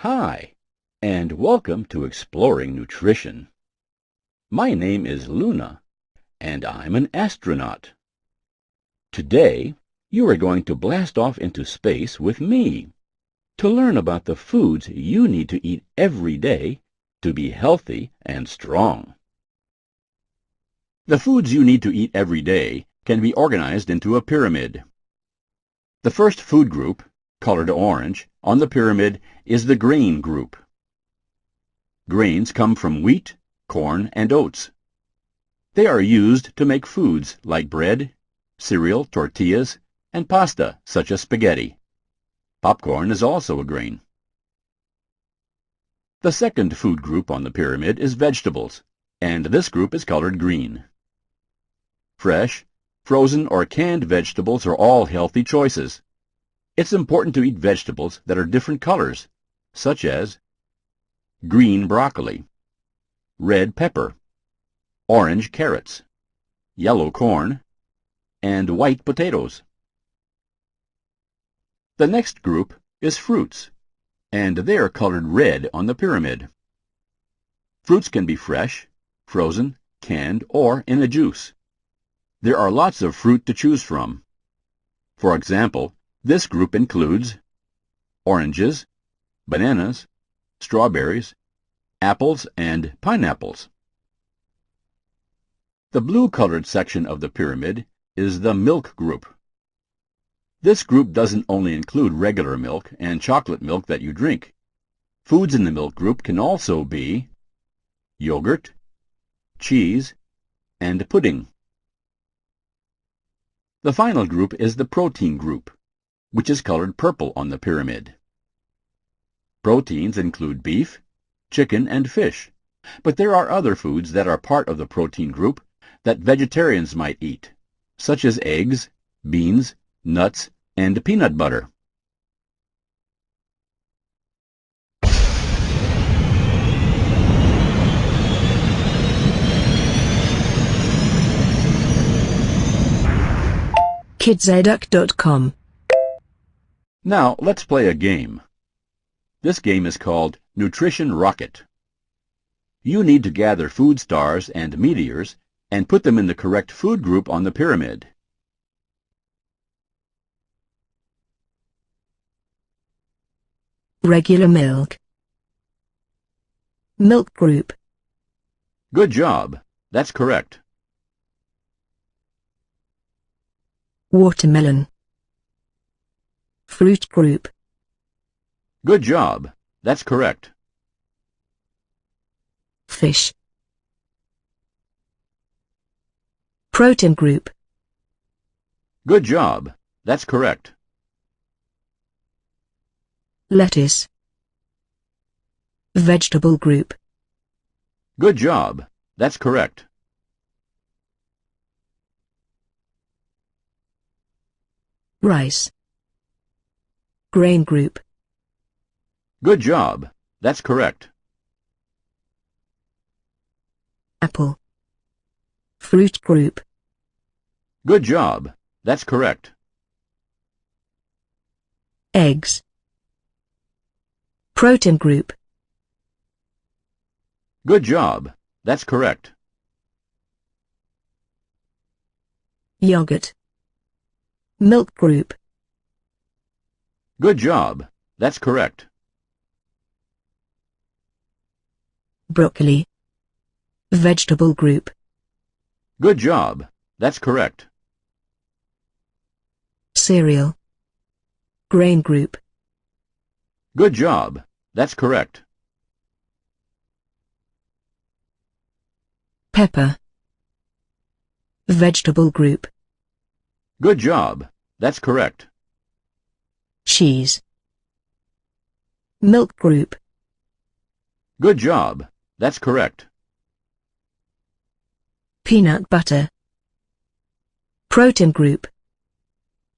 Hi, and welcome to Exploring Nutrition. My name is Luna, and I'm an astronaut. Today, you are going to blast off into space with me to learn about the foods you need to eat every day to be healthy and strong. The foods you need to eat every day can be organized into a pyramid. The first food group, colored orange, on the pyramid is the grain group. Grains come from wheat, corn, and oats. They are used to make foods like bread, cereal, tortillas, and pasta, such as spaghetti. Popcorn is also a grain. The second food group on the pyramid is vegetables, and this group is colored green. Fresh, frozen, or canned vegetables are all healthy choices. It's important to eat vegetables that are different colors, such as green broccoli, red pepper, orange carrots, yellow corn, and white potatoes. The next group is fruits, and they are colored red on the pyramid. Fruits can be fresh, frozen, canned, or in a juice. There are lots of fruit to choose from. For example, this group includes oranges, bananas, strawberries, apples, and pineapples. The blue-colored section of the pyramid is the milk group. This group doesn't only include regular milk and chocolate milk that you drink. Foods in the milk group can also be yogurt, cheese, and pudding. The final group is the protein group, which is colored purple on the pyramid. Proteins include beef, chicken, and fish, but there are other foods that are part of the protein group that vegetarians might eat, such as eggs, beans, nuts, and peanut butter. kidseduc.com. Now, let's play a game. This game is called Nutrition Rocket. You need to gather food stars and meteors and put them in the correct food group on the pyramid. Regular milk. Milk group. Good job. That's correct. Watermelon. Fruit group. Good job. That's correct. Fish. Protein group. Good job. That's correct. Lettuce. Vegetable group. Good job. That's correct. Rice. Grain group. Good job. That's correct. Apple. Fruit group. Good job. That's correct. Eggs. Protein group. Good job. That's correct. Yogurt. Milk group. Good job. That's correct. Broccoli. Vegetable group. Good job. That's correct. Cereal. Grain group. Good job. That's correct. Pepper. Vegetable group. Good job. That's correct. Cheese. Milk group. Good job. That's correct. Peanut butter. Protein group.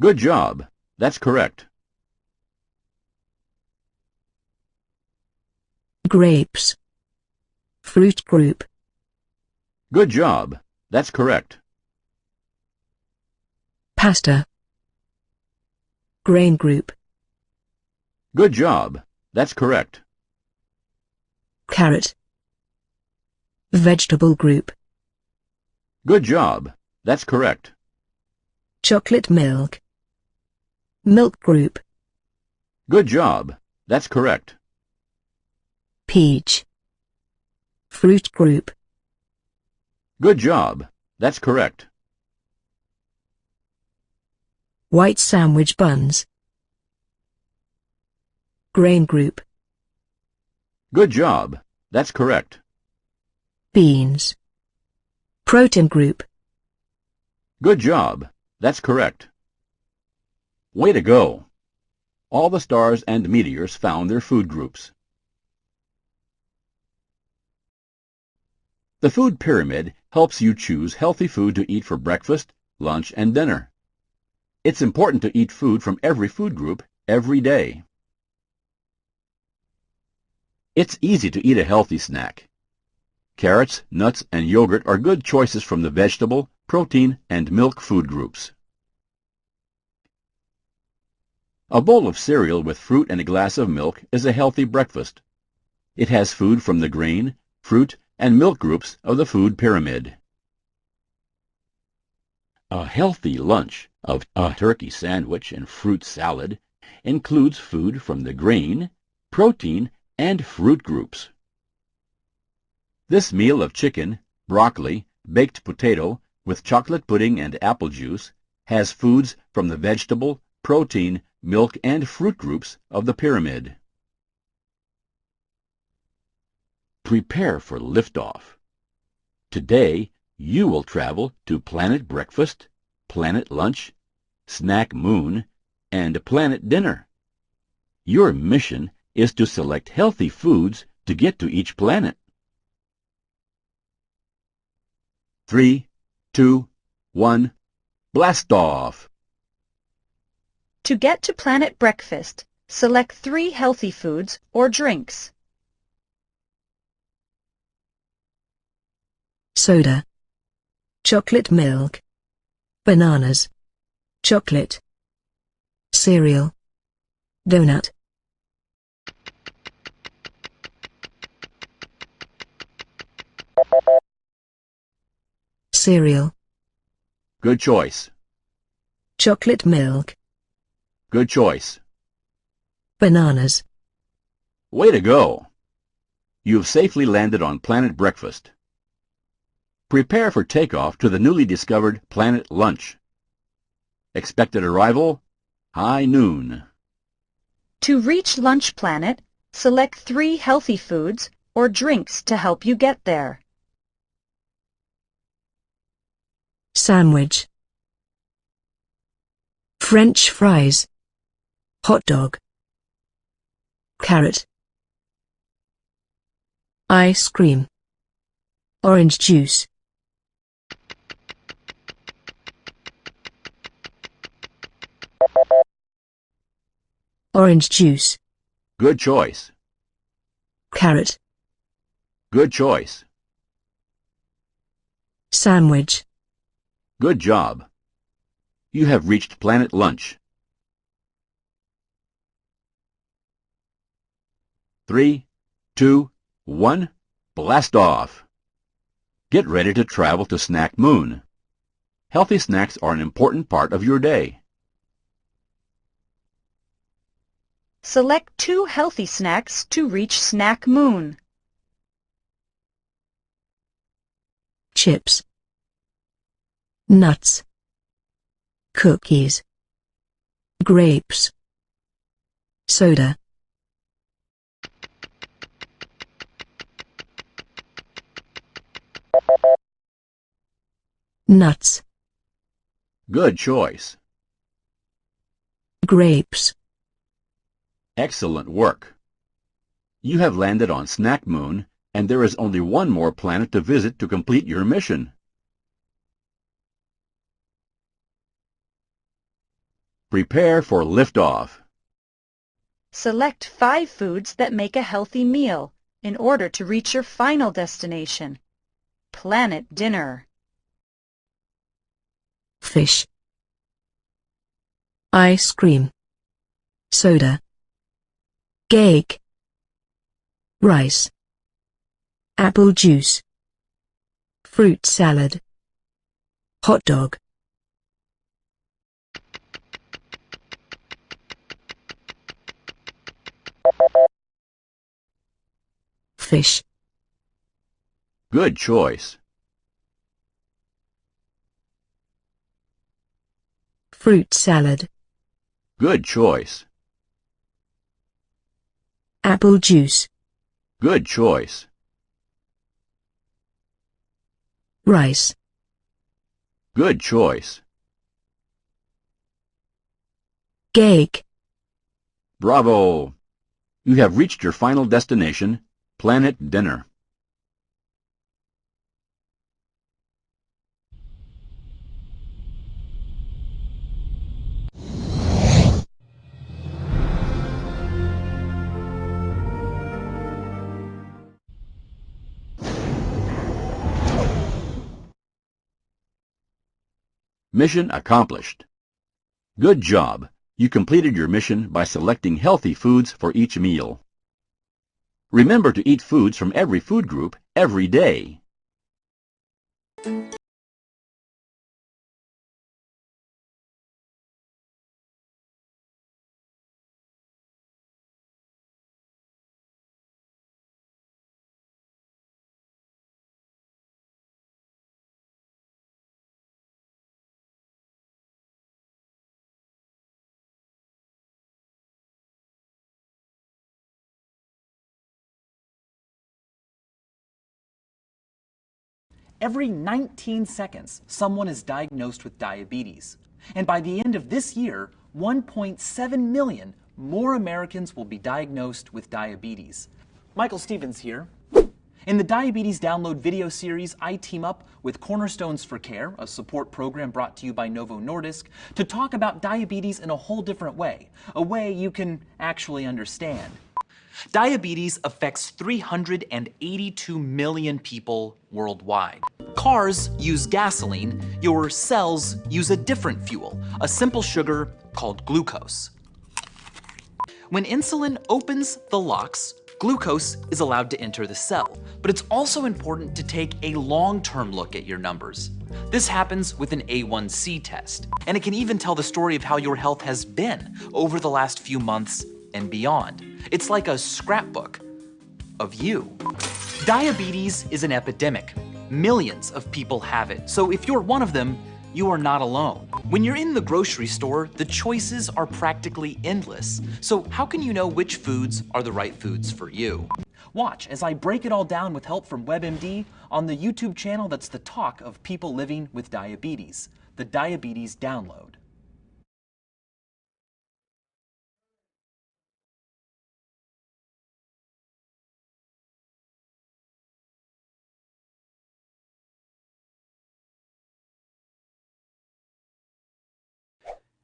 Good job. That's correct. Grapes. Fruit group. Good job. That's correct. Pasta. Grain group. Good job. That's correct. Carrot. Vegetable group. Good job. That's correct. Chocolate milk. Milk group. Good job. That's correct. Peach. Fruit group. Good job. That's correct. White sandwich buns. Grain group. Good job. That's correct. Beans. Protein group. Good job. That's correct. Way to go! All the stars and meteors found their food groups. The food pyramid helps you choose healthy food to eat for breakfast, lunch, and dinner. It's important to eat food from every food group every day. It's easy to eat a healthy snack. Carrots, nuts, and yogurt are good choices from the vegetable, protein, and milk food groups. A bowl of cereal with fruit and a glass of milk is a healthy breakfast. It has food from the grain, fruit, and milk groups of the food pyramid. A healthy lunch of a turkey sandwich and fruit salad includes food from the grain, protein, and fruit groups. This meal of chicken, broccoli, baked potato, with chocolate pudding and apple juice has foods from the vegetable, protein, milk, and fruit groups of the pyramid. Prepare for liftoff. Today, you will travel to Planet Breakfast, Planet Lunch, Snack Moon, and Planet Dinner. Your mission is to select healthy foods to get to each planet. 3, 2, 1, blast off! To get to Planet Breakfast, select 3 healthy foods or drinks. Soda. Chocolate milk. Bananas. Chocolate. Cereal. Donut. Cereal. Good choice. Chocolate milk. Good choice. Bananas. Way to go! You've safely landed on Planet Breakfast. Prepare for takeoff to the newly discovered Planet Lunch. Expected arrival, high noon. To reach Lunch Planet, select 3 healthy foods or drinks to help you get there. Sandwich. French fries. Hot dog. Carrot. Ice cream. Orange juice. Orange juice. Good choice. Carrot. Good choice. Sandwich. Good job. You have reached Planet Lunch. 3, 2, 1, blast off! Get ready to travel to Snack Moon. Healthy snacks are an important part of your day. Select 2 healthy snacks to reach Snack Moon. Chips. Nuts. Cookies. Grapes. Soda. Nuts. Good choice. Grapes. Excellent work. You have landed on Snack Moon, and there is only one more planet to visit to complete your mission. Prepare for liftoff. Select 5 foods that make a healthy meal in order to reach your final destination, Planet Dinner. Fish. Ice cream. Soda. Cake. Rice. apple juice, fruit salad, hot dog, fish, Good choice. fruit salad, Good choice. apple juice, Good choice. rice, Good choice. cake. Bravo! You have reached your final destination, Planet Dinner. Mission accomplished. Good job. You completed your mission by selecting healthy foods for each meal. Remember to eat foods from every food group every day. Every 19 seconds, someone is diagnosed with diabetes. And by the end of this year, 1.7 million more Americans will be diagnosed with diabetes. Michael Stevens here. In the Diabetes Download video series, I team up with Cornerstones for Care, a support program brought to you by Novo Nordisk, to talk about diabetes in a whole different way, a way you can actually understand. Diabetes affects 382 million people worldwide. Cars use gasoline, your cells use a different fuel, a simple sugar called glucose. When insulin opens the locks, glucose is allowed to enter the cell. But it's also important to take a long-term look at your numbers. This happens with an A1C test, and it can even tell the story of how your health has been over the last few months and beyond. It's like a scrapbook of you. Diabetes is an epidemic. Millions of people have it, so if you're one of them, you are not alone. When you're in the grocery store, the choices are practically endless. So how can you know which foods are the right foods for you? Watch as I break it all down with help from WebMD on the YouTube channel that's the talk of people living with diabetes, the Diabetes Download.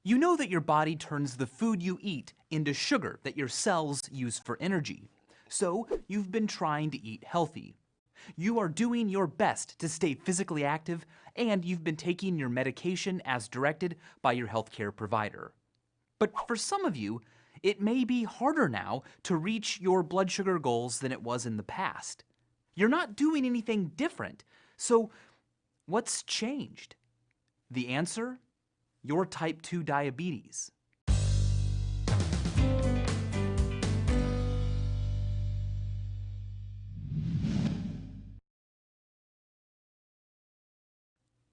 You know that your body turns the food you eat into sugar that your cells use for energy. So you've been trying to eat healthy. You are doing your best to stay physically active, and you've been taking your medication as directed by your healthcare provider. But for some of you, it may be harder now to reach your blood sugar goals than it was in the past. You're not doing anything different. So what's changed? The answer? Your type 2 diabetes.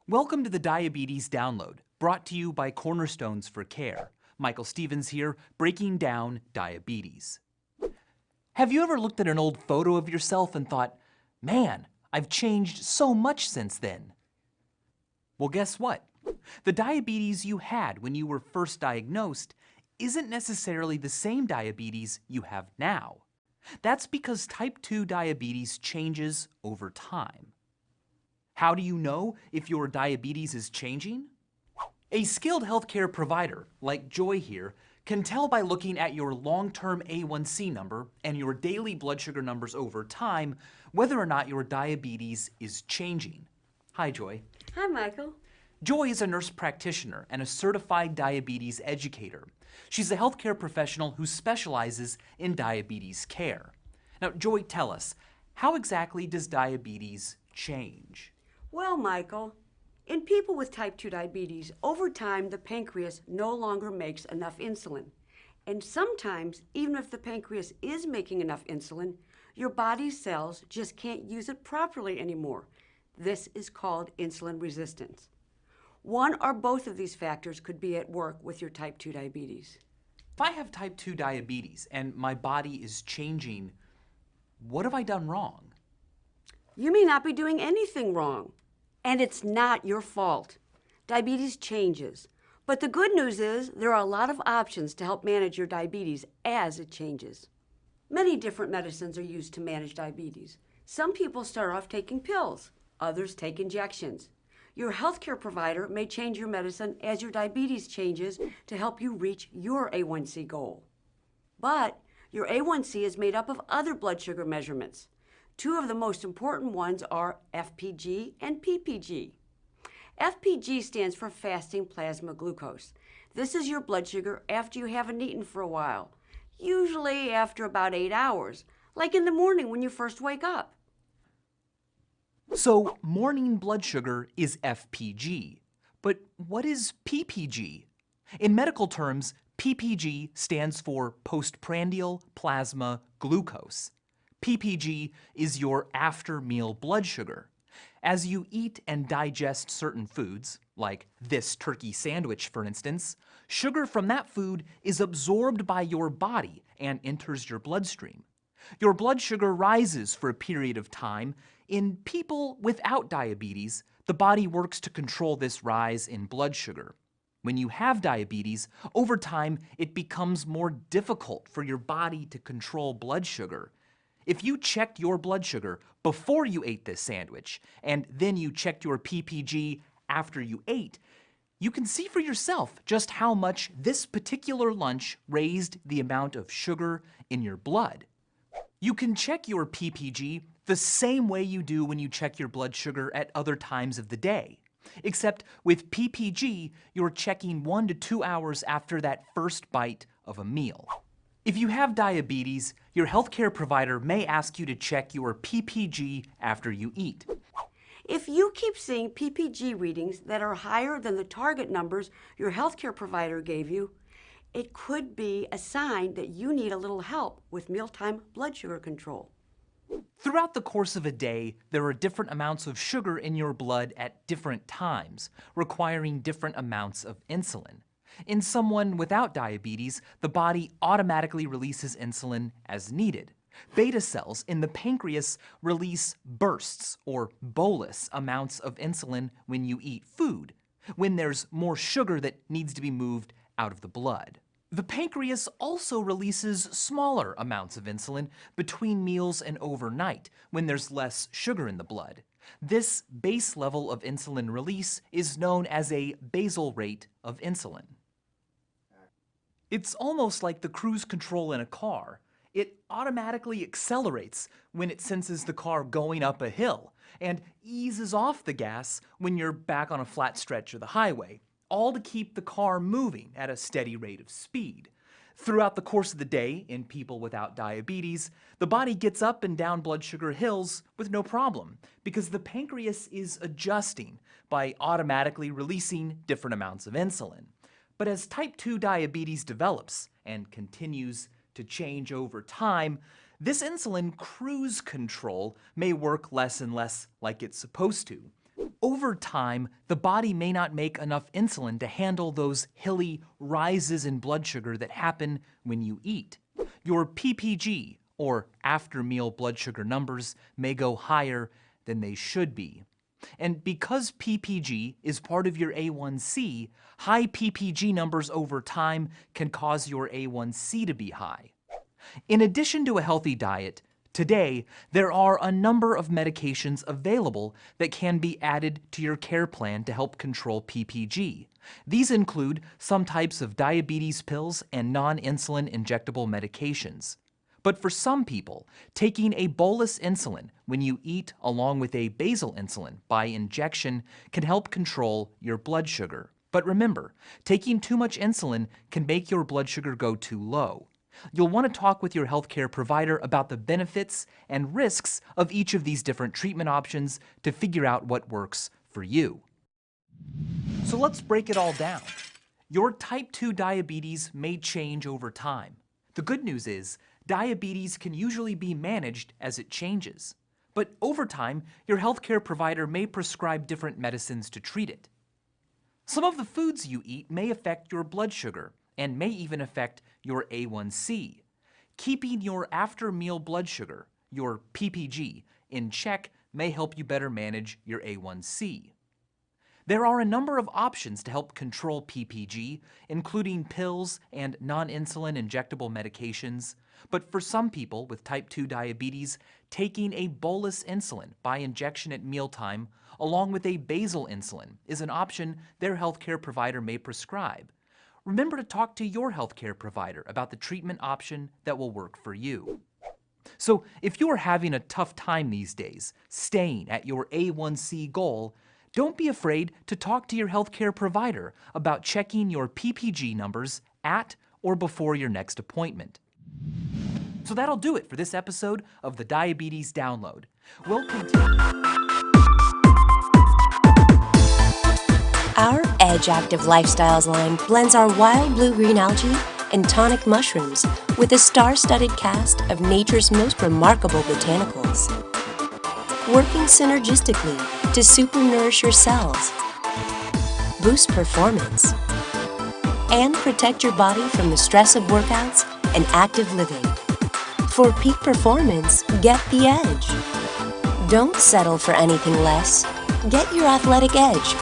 Welcome to the Diabetes Download, brought to you by Cornerstones for Care. Michael Stevens here, breaking down diabetes. Have you ever looked at an old photo of yourself and thought, man, I've changed so much since then? Well, guess what? The diabetes you had when you were first diagnosed isn't necessarily the same diabetes you have now. That's because type 2 diabetes changes over time. How do you know if your diabetes is changing? A skilled healthcare provider, like Joy here, can tell by looking at your long-term A1C number and your daily blood sugar numbers over time whether or not your diabetes is changing. Hi, Joy. Hi, Michael. Joy is a nurse practitioner and a certified diabetes educator. She's a healthcare professional who specializes in diabetes care. Now, Joy, tell us, how exactly does diabetes change? Well, Michael, in people with type 2 diabetes, over time the pancreas no longer makes enough insulin. And sometimes, even if the pancreas is making enough insulin, your body's cells just can't use it properly anymore. This is called insulin resistance. One or both of these factors could be at work with your type 2 diabetes. If I have type 2 diabetes and my body is changing, what have I done wrong? You may not be doing anything wrong, and it's not your fault. Diabetes changes. But the good news is there are a lot of options to help manage your diabetes as it changes. Many different medicines are used to manage diabetes. Some people start off taking pills, others take injections. Your healthcare provider may change your medicine as your diabetes changes to help you reach your A1C goal. But your A1C is made up of other blood sugar measurements. Two of the most important ones are FPG and PPG. FPG stands for fasting plasma glucose. This is your blood sugar after you haven't eaten for a while, usually after about 8 hours, like in the morning when you first wake up. So morning blood sugar is FPG. But what is PPG? In medical terms, PPG stands for postprandial plasma glucose. PPG is your after-meal blood sugar. As you eat and digest certain foods, like this turkey sandwich for instance, sugar from that food is absorbed by your body and enters your bloodstream. Your blood sugar rises for a period of time. In people without diabetes, the body works to control this rise in blood sugar. When you have diabetes, over time it becomes more difficult for your body to control blood sugar. If you checked your blood sugar before you ate this sandwich, and then you checked your PPG after you ate, you can see for yourself just how much this particular lunch raised the amount of sugar in your blood. You can check your PPG the same way you do when you check your blood sugar at other times of the day. Except with PPG, you're checking 1 to 2 hours after that first bite of a meal. If you have diabetes, your healthcare provider may ask you to check your PPG after you eat. If you keep seeing PPG readings that are higher than the target numbers your healthcare provider gave you, it could be a sign that you need a little help with mealtime blood sugar control. Throughout the course of a day, there are different amounts of sugar in your blood at different times, requiring different amounts of insulin. In someone without diabetes, the body automatically releases insulin as needed. Beta cells in the pancreas release bursts or bolus amounts of insulin when you eat food, when there's more sugar that needs to be moved out of the blood. The pancreas also releases smaller amounts of insulin between meals and overnight when there's less sugar in the blood. This base level of insulin release is known as a basal rate of insulin. It's almost like the cruise control in a car. It automatically accelerates when it senses the car going up a hill and eases off the gas when you're back on a flat stretch of the highway, all to keep the car moving at a steady rate of speed. Throughout the course of the day, in people without diabetes, the body gets up and down blood sugar hills with no problem because the pancreas is adjusting by automatically releasing different amounts of insulin. But as type 2 diabetes develops and continues to change over time, this insulin cruise control may work less and less like it's supposed to. Over time, the body may not make enough insulin to handle those hilly rises in blood sugar that happen when you eat. Your PPG, or after-meal blood sugar numbers, may go higher than they should be. And because PPG is part of your A1C, high PPG numbers over time can cause your A1C to be high. In addition to a healthy diet, today there are a number of medications available that can be added to your care plan to help control PPG. These include some types of diabetes pills and non-insulin injectable medications. But for some people, taking a bolus insulin when you eat along with a basal insulin by injection can help control your blood sugar. But remember, taking too much insulin can make your blood sugar go too low. You'll want to talk with your healthcare provider about the benefits and risks of each of these different treatment options to figure out what works for you. So let's break it all down. Your type 2 diabetes may change over time. The good news is, diabetes can usually be managed as it changes. But over time, your healthcare provider may prescribe different medicines to treat it. Some of the foods you eat may affect your blood sugar and may even affect your A1C. Keeping your after-meal blood sugar, your PPG, in check may help you better manage your A1C. There are a number of options to help control PPG, including pills and non-insulin injectable medications. But for some people with type 2 diabetes, taking a bolus insulin by injection at mealtime, along with a basal insulin, is an option their healthcare provider may prescribe. Remember to talk to your healthcare provider about the treatment option that will work for you. So if you're having a tough time these days, staying at your A1C goal, don't be afraid to talk to your healthcare provider about checking your PPG numbers at or before your next appointment. So that'll do it for this episode of the Diabetes Download. We'll continue. Our Edge Active Lifestyles line blends our wild blue-green algae and tonic mushrooms with a star-studded cast of nature's most remarkable botanicals, working synergistically to supernourish your cells, boost performance, and protect your body from the stress of workouts and active living. For peak performance, get the edge. Don't settle for anything less. Get your athletic edge